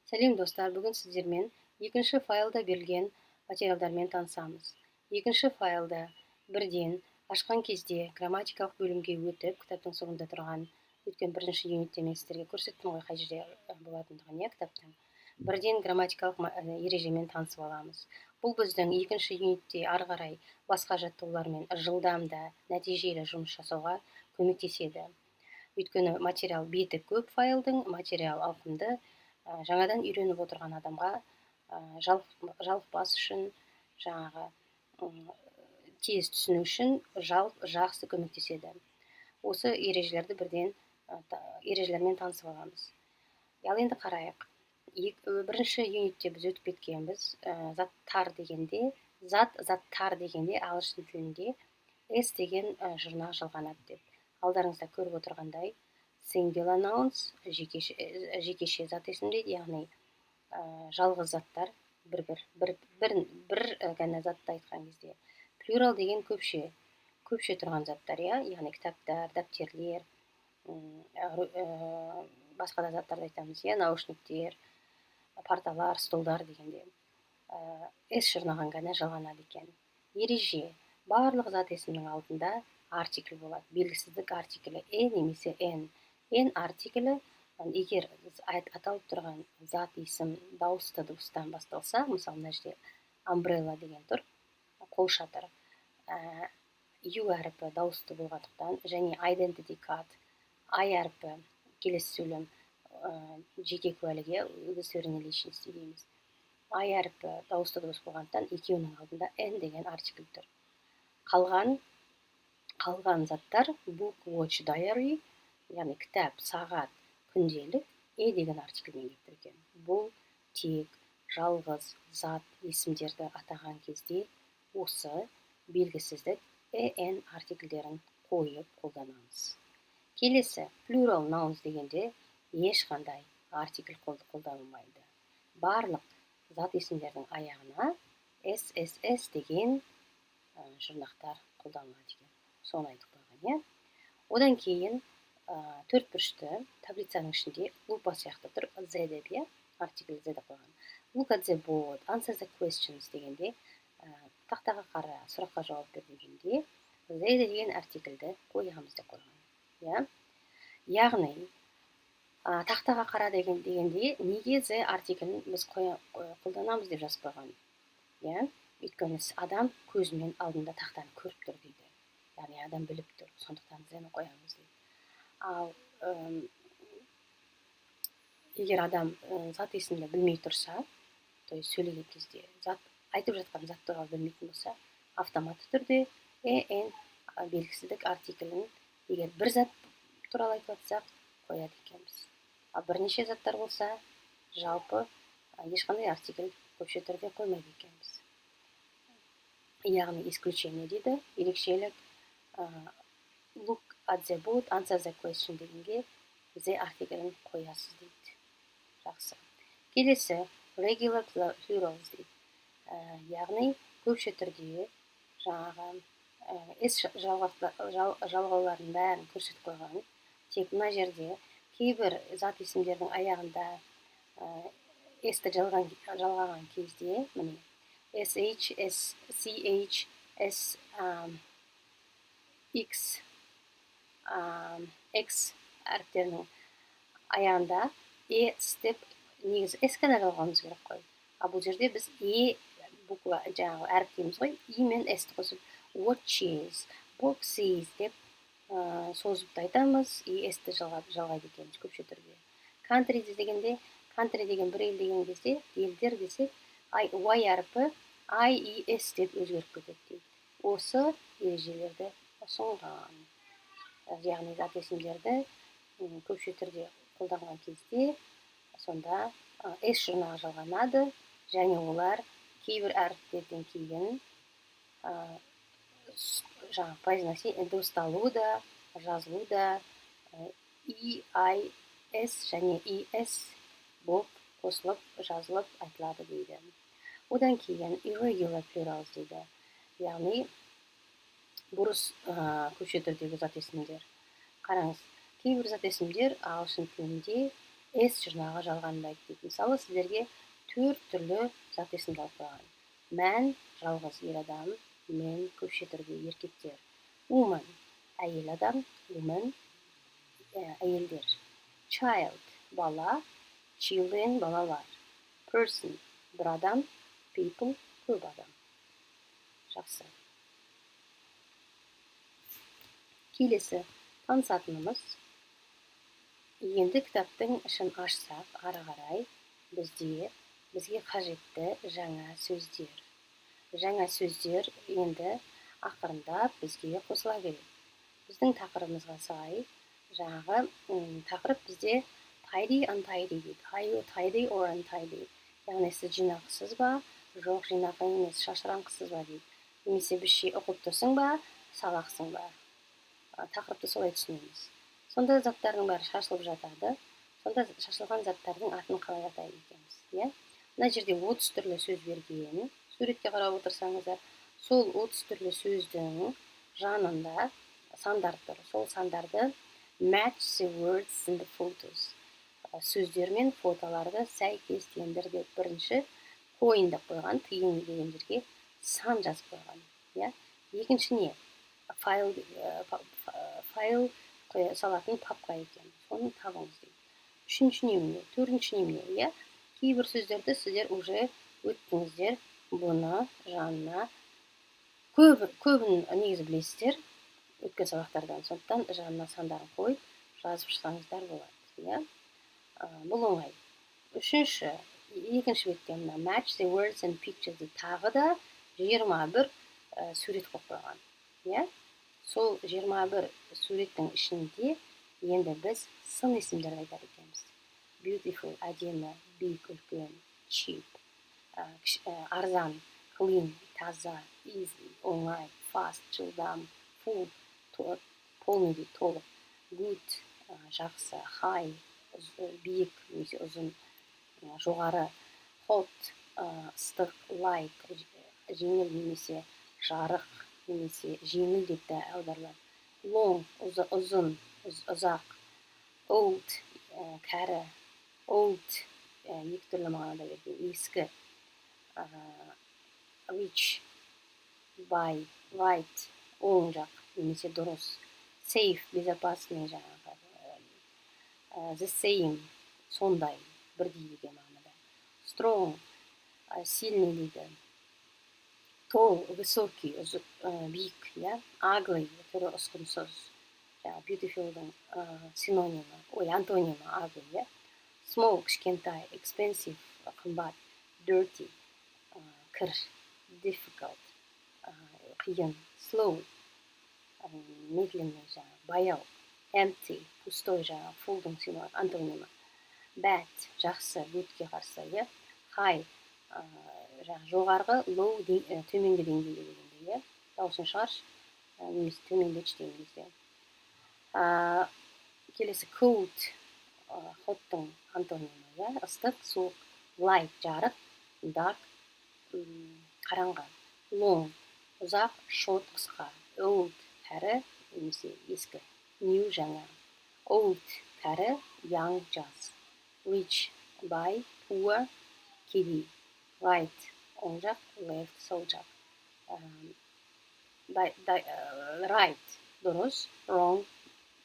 Сәлем достар, бүгін сіздермен екінші файлда берілген материалдармен танысамыз. Екінші файлда бірден ашқан кезде грамматикалық бөлімге өтіп, кітаптың соңында тұрған, өткен бірінші юнитте мен сіздерге көрсеттім ғой қай жерде болатындығын, кітаптың. Бірден грамматикалық ережемен танысып аламыз. Бұл біздің екінші юнитте ары қарай басқа жаттығулармен жылдам да нәтижелі жұмыс жасауға көмектеседі. Өйткені материал беті көп файлдың, материал ауқымды, жаңадан үйреніп отырған адамға жалықпас үшін, жаңағы тез түсіну үшін жақсы көмектеседі. Осы ережелермен танысып аламыз. Ал енді қарайық. Бірінші юнитте біз өтіп кеткенбіз. Заттар дегенде ағылшын тілінде S деген жұрнақ жалғанады деп. Алдарыңызда көріп отырғандай, singular nouns, жекеше зат есім дейді, яғни жалғыз заттар, бір ғана затты айтқан кезде. Плюрал деген көпше тұрған заттар, яғни кітаптар, дәптерлер, басқа да заттарды айтамыз, наушниктер, парталар, столдар дегенде. S жұрнаған ғана жалғанады екен. Ереже: барлық зат есімнің алдында артикль болады. Белгісіздік артиклі немесе n артиклі, егер аталып тұрған зат есім дауысты дыбыстан басталса, мысалы мына жерде umbrella деген тұр, қолшатыр. U әріпі дауысты болғандықтан, және identity card, I әріпі келесі сөйлем, жеке куәліге удостоверение личности дейміз. I әріпі дауысты дыбыс болғандықтан, екеуінің алдында n деген артикль тұр. Қалған заттар book, watch, diary, яғни кітап, сағат, күнделік деген артикльмен келтірілген. Бұл тек жалғыз зат есімдерді атаған кезде осы белгісіздік n артикльдерін қойып қолданамыз. Келесі, plural nouns дегенде ешқандай артикль қолданылмайды. Барлық зат есімдердің аяғына SSS деген жұрнақтар қолданылады екен. Соны айтып қойған, Одан кейін төртбұрышты таблицаның ішінде лупа сияқты тұр, Z деп, артикль Z қойған. Look at the board, answer the questions дегенде, тақтаға қара, сұраққа жауап бер дегенде, Z деген артикльді қоямыз деп қойған. Яғни, тақтаға қара дегенде, неге Z артиклін біз қолданамыз деп жазып қойған. Өйткені адам көзімен алдында тақтаны көріп тұр дейді. Яғни адам біліп тұр, сондықтан Z-ні қоямыз дейді. Ал егер адам зат есімді білмей тұрса, то есть сөйлеген кезде айтып жатқан зат туралы білмейтін болса, автоматты түрде n белгісіздік артиклін егер бір зат туралы айтып жатсақ, қояды екенбіз. Ал бірнеше заттар болса, жалпы ешқандай артикль көпше түрде қоймайды екенбіз. Яғни исключение дейді, ерекшелік. Look at the board, answer the question дегенге Z артиклін қоясыз дейді. Жақсы. Келесі, regular plurals дейді. Яғни көпше түрде жаңағы S жалғауларын бәрін көрсетіп қойған. Тек мына жерде кейбір зат есімдердің аяғында S-ті жалғаған кезде, міне, SH, SCH, SX, X әріптерінің аяғында деп негізі S қана жалғауымыз керек қой. Ал бұл жерде біз буква жаңағы әріп дейміз ғой, мен S-ті қосып watches, boxes деп созып айтамыз, S-ті жалғайды екенбіз көпше түрде. Country деген бір ел деген кезде, елдер десек, Y әріпі IES деп өзгеріп кетеді дейді. Осы ережелерді ұсынған. Яғни зат есімдерді көпше түрде қолданған кезде, сонда S жұрнағы жалғанады, және олар кейбір әріптерден кейін дыбысталу да, жазылу да EIS және ES болып қосылып, жазылып айтылады дейді. Одан кейін irregular plurals дейді. Яғни бұрыс көпше түрдегі зат есімдер. Қараңыз, кейбір зат есімдер ағылшын тілінде S жұрнағы жалғандайды дейді. Мысалы, сіздерге 4 түрлі зат есімді алып қойған. Man жалғыз ер адам, men көпше түрде еркектер. Woman әйел адам, woman әйелдер. Child бала, children балалар. Person бір адам, people көп адам. Жақсы. Келесі танысатынымыз. Енді кітаптың ішін ашсақ, ары қарай бізге қажетті жаңа сөздер. Жаңа сөздер енді ақырындап бізге қосыла береді. Біздің тақырыбымызға сай, жаңағы тақырып бізде tidy, untidy дейді. Are you tidy or untidy? Яғни сіз жинақысыз ба, жоқ жинақы емес, шашыраңқысыз ба дейді. Немесе бір şey оқып тұрсың ба, сабақсың ба? Тақырыпты солай түсінеміз. Сонда заттардың бәрі шашылып жатады. Сонда шашылған заттардың атын қалай атайды екенбіз, иә? Мына жерде 30 түрлі сөз берген. Суретке қарап отырсаңыздар, сол 30 түрлі сөздің жанында сандар тұр. Сол сандарды match the words in the photos. Сөздер мен фотоларды сәйкестендір деп бірінші point деп қойған, тиын деген жерге сан жазып қойған, иә? Екінші не? Файл қоя салатын папка екен. Соны табыңыз дейді. Үшінші немене? Төртінші немене? Иә? Кейбір сөздерді сіздер уже өттіңіздер. Бұны жанына көбін негізі білесіздер өткен сабақтардан. Сондықтан жанына сандарын қойып жазып шықсаңыздар болады, иә? Бұл оңай. Екінші бетте мына match the words and pictures тағы да 21 сурет қойып қойған, иә? Сол 21 суреттің ішінде енді біз сын есімдерді айтар екенбіз. Beautiful әдемі, big үлкен, cheap арзан, clean таза, easy оңай, fast жылдам, full полный дейді, толық, good жақсы, high биік немесе ұзын, жоғары, hot ыстық, light жеңіл немесе жарық немесе жеңіл деп те аударылады. Long ұзын, ұзақ, old кәрі, old екі түрлі мағынада берген, ескі, rich бай, right оң жақ немесе дұрыс, safe безопасный жаңағы, the same сондай, бірдей деген мағынада. Strong сильный дейді. Tall высокий биік, иә? Ugly түрі ұсқынсыз. Beautifulдың синонимі, антонимі ugly, иә? Small кішкентай, expensive қымбат, dirty кір, difficult қиын, slow медленный баяу, empty пустой fullдың антонимі, bad жақсы, goodке қарсы, иә? High жоғарғы, low төменгі деңгейде дегенде, иә? Дауысын шығаршы, немесе төмендетші деген кезде. Келесі cold hot'тың антонимі, иә? Ыстық, суық, light жарық, dark қараңғы, long ұзақ, short қысқа, old кәрі немесе ескі, new жаңа, old кәрі, young жас, rich бай, poor кедей, right оң жақ, left сол жақ, right дұрыс, wrong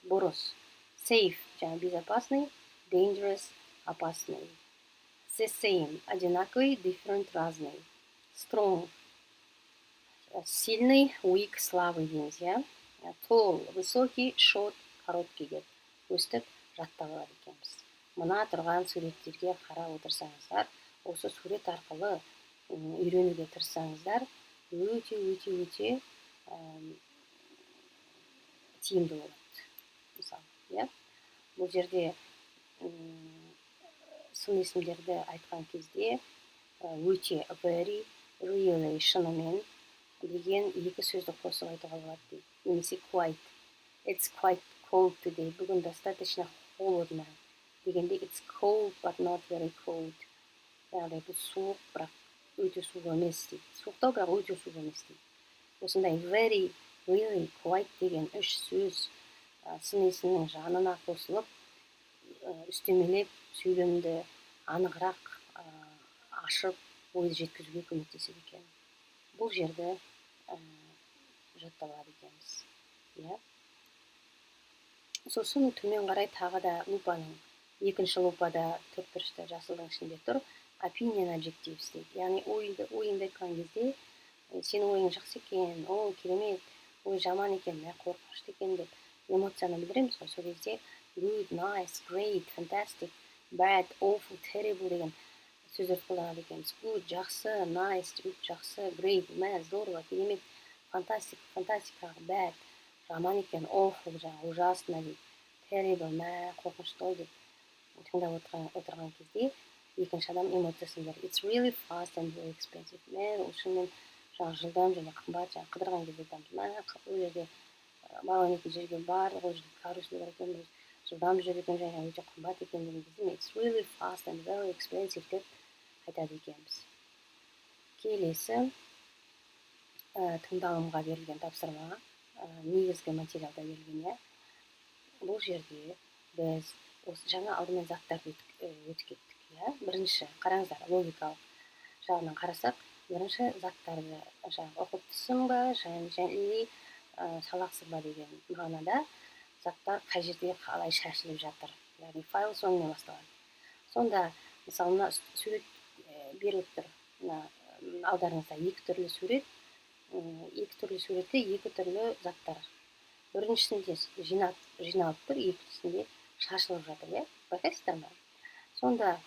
бұрыс, safe безопасный, dangerous опасный, the same одинаковый, different разный, strong сильный, weak слабый дейміз, иә? Tall высокий, short короткий деп өстіп жаттап алады екенбіз. Мына тұрған суреттерге қарап отырсаңыздар, осы сурет арқылы үйренуге тырыссаңыздар, өте тиімді болады. Мысалы, иә? Бұл жерде сын есімдерді айтқан кезде өте very, really шынымен деген екі сөзді қосып айтуға болады дейді. Немесе quite. It's quite cold today. Бүгін достаточно холодно. Дегенде it's cold but not very cold. Яғни бұл суық, бірақ өте суық емес дейді. Суықтау, бірақ өте суық емес дейді. Осындай very, really, quite деген үш сөз сын есімнің жанына қосылып, үстемелеп сөйлемді анығырақ ашып ойды жеткізуге көмектеседі екен. Бұл жерді жаттап алады екенбіз. Иә. Сосын төмен қарай тағы да лупаның екінші лупада төртбұрышта жасылдың ішінде тұр opinion adjectives дейді. Яғни ойыңды айтқан кезде сенің ойың жақсы екен, о керемет, ой жаман екен, мә қорқынышты екен деп эмоцияны білдіреміз ғой. Сол кезде good, nice, great, fantastic, bad, awful, terrible деген сөздерді қолданады екенбіз. Good жақсы, nice жақсы, great мә здорово, керемет, fantastic bad жаман екен, awful жаңағы ужасно дейді, terrible мә қорқынышты ғой деп тыңдап отырған кезде екінші адам эмоциясын береді. It's really fast and very expensive. Мә шынымен жаңағы жылдам және қымбат, жаңағы қыдырған кезде айтамыз, ол жерде балаң етін жерге бар, ол жерде карусел бар екен, жылдам жүреді екен, және өте қымбат екен деген кезде it's really fast and very expensive деп айтады екенбіз. Келесі тыңдалымға берілген тапсырма, негізгі материалда берілген. Бұл жерде біз жаңа алдымен заттарды өтіп кеттік. Бірінші қараңыздар, логикалық жағынан қарасақ, бірінші заттарды ұқыптысың ба және салақсыз ба деген мағынада заттар қай жерде қалай шашылып жатыр, яғни файл сонымен басталады. Сонда мысалы мына сурет беріліп тұр, алдарыңызда екі түрлі сурет, екі түрлі суретте екі түрлі заттар. Біріншісінде жиналып тұр, екіншісінде шашылып жатыр. Байқайсыздар ма? Сонда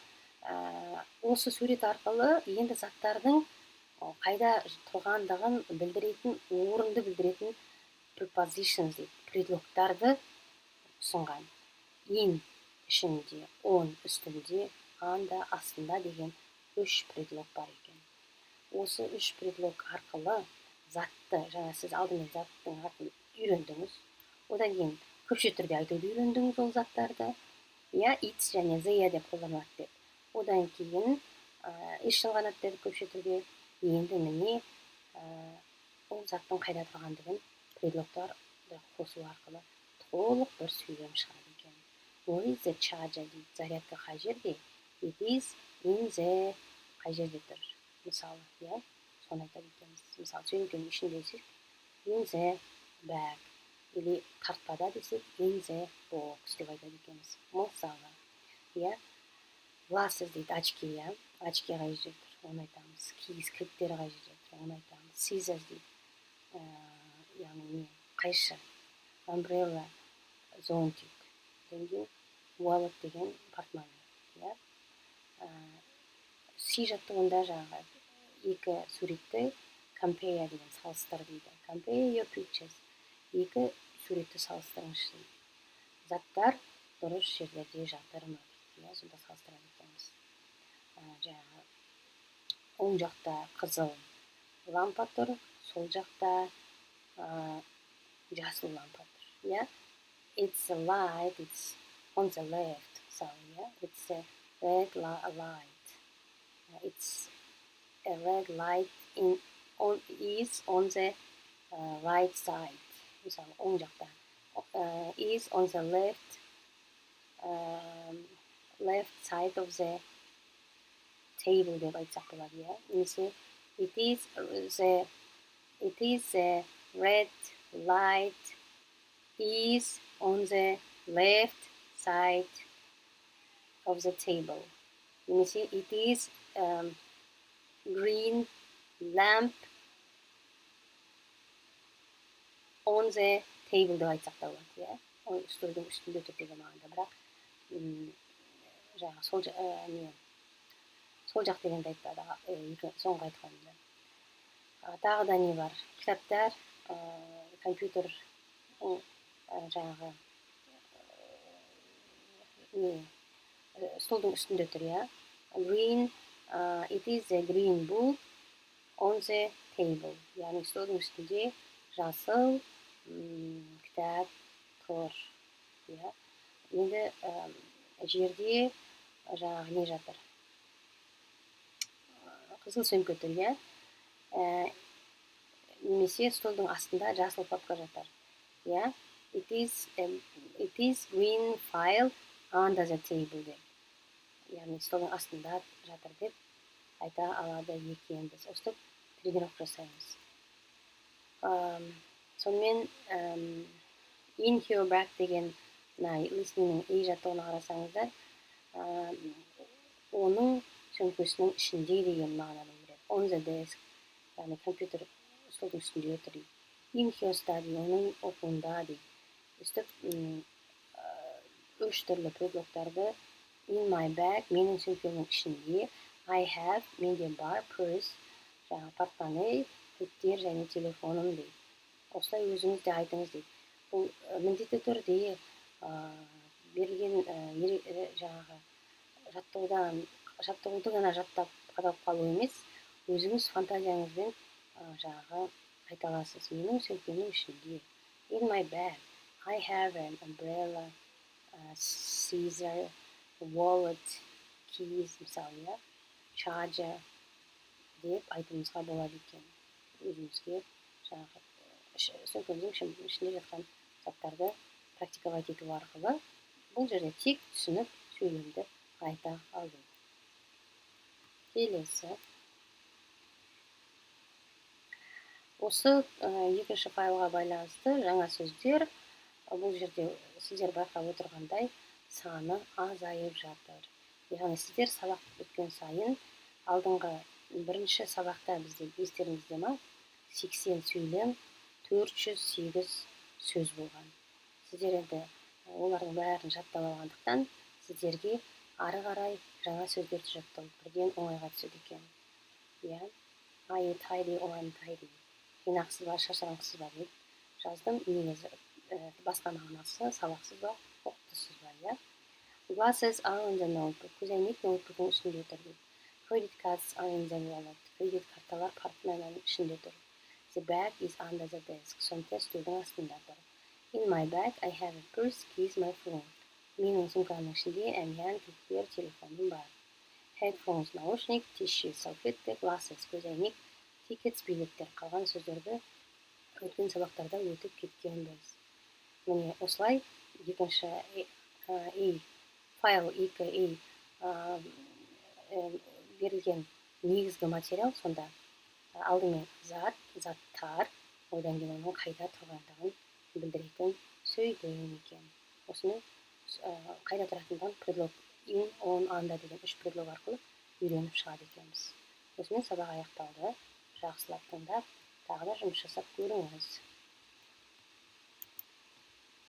осы сурет арқылы енді заттардың қайда тұрғандығын білдіретін, орынды білдіретін prepositions дейді, предлогтарды ұсынған. In ішінде, on үстінде, under астында деген 3 предлог бар екен. Осы 3 предлог арқылы затты, жаңа сіз алдымен заттың атын үйрендіңіз, одан кейін көпше түрде айтуды үйрендіңіз ол заттарды, it's және they деп қолданады деп. Одан кейін еш жалғанады деді көпше түрде. Енді міне ол заттың қайда тұрғандығын предлогтарды қосу арқылы толық бір сөйлем шығады екен. Where is the charger дейді, зарядка қай жерде? It is in the қай жерде тұр? Мысалы, соны айтады екенбіз. Мысалы, сөйлемнің ішінде десек, in the bag, или тартпада десек, in the box деп айтады екенбіз. Мысалы, glasses дейді, очки, очки қай жерде тұр? Оны айтамыз. Keys, кілттері қай жерде тұр? Оны айтамыз. Scissors дейді, яғни қайшы, umbrella, зонтик, wallet деген портмоне. Си жаттығында жаңағы екі суретті compare деген салыстыр дейді. Compare your pictures. Екі суретті салыстырыңызшы дейді. Заттар дұрыс жерлерде жатыр ма дейді. Сонда салыстырады екенбіз. Жаңағы оң жақта қызыл лампа тұр, сол жақта жасыл лампа тұр. It's a light, it's on the left side. It's a red light. It's a red light is on the right side. Мысалы, оң жақта is on the left side of the table деп айтсақ болады. Немесе it is the red light is on the left side of the table. Немесе it is green lamp on the table деп айтсақ та болады. Үстелдің үстінде тұр деген мағынада, бірақ жаңағы сол жақ дегенді айтпады, соңғы айтқанымда. Тағы да не бар? Кітаптар, компьютер, жаңағы столдың үстінде тұр. Green, it is a green book on the table. Яғни столдың үстінде жасыл кітап тұр. Енді жерде жаңағы не жатыр? Қызыл сөмке тұр. Немесе столдың астында жасыл папка жатыр. It is green file under the table деп, яғни столдың астында жатыр деп айта алады екенбіз. Осылып тренировка жасаймыз. Сонымен in your bag деген listeningнің ей жаттығуына қарасаңыздар, оның сөмкесінің ішінде деген мағынаны береді. On the desk, яғни компьютер столдың үстінде отыр дейді. In your study, оның оқуында дейді. Өстіп үш түрлі предлогтарды in my bag, менің сөмкемнің ішінде, I have, менде бар, purse, жаңағы портмоне, кілттер және телефоным дейді. Осылай өзіңіз де айтыңыз дейді. Бұл міндетті түрде берілген жаңағы жаттығуды ғана жаттап қадалып қалу емес, өзіңіз фантазияңызбен жаңағы айта аласыз. Менің сөмкемнің ішінде, in my bag, I have an umbrella, scissor, wallet, keys, мысалы, charger деп айтуымызға болады екен. Өзімізге жаңағы сөмкеміздің ішінде жатқан заттарды практиковать ету арқылы бұл жерде тек түсініп сөйлемді айта алу. Келесі. Осы екінші файлға байланысты жаңа сөздер, бұл жерде сіздер байқап отырғандай саны азайып жатыр. Яғни сіздер сабақ өткен сайын алдыңғы бірінші сабақта бізде естеріңізде ма 80 сөйлем, 408 сөз болған. Сіздер енді олардың бәрін жаттап алғандықтан сіздерге ары қарай жаңа сөздерді жаттау бірден оңайға түседі екен. Иә, are you tidy or untidy? Жинақсыз ба, шашыраңқысыз ба деп жаздым. Негізі басқа мағынасы сабақсыз ба, оқытусыз ба, иә. Glasses are on the notebook. Көзәйнек ноутбуктың үстінде тұр дейді. Credit cards are in the wallet. Кредит карталар портмоненің ішінде тұр. The bag is under the desk. Сөмке стөлдің астында тұр. In my bag, I have a purse, keys, my phone. Менің сумкамның ішінде әмиян, кілттер, телефоным бар. Headphones, наушник, tissue, салфетка, glasses, көзәйнек, tickets, билеттер. Қалған сөздерді өткен сабақтарда өтіп кеткенбіз. Міне осылай екінші файл 2 берілген негізгі материал сонда алдымен заттар, одан кейін оның қайда тұрғандығын білдіретін сөйлем екен. Осыны қайда тұратындығын предлог in, on, under деген 3 предлог арқылы үйреніп шығады екенбіз. Осымен сабақ аяқталды. Жақсылап тыңдап, тағы да жұмыс жасап көріңіз.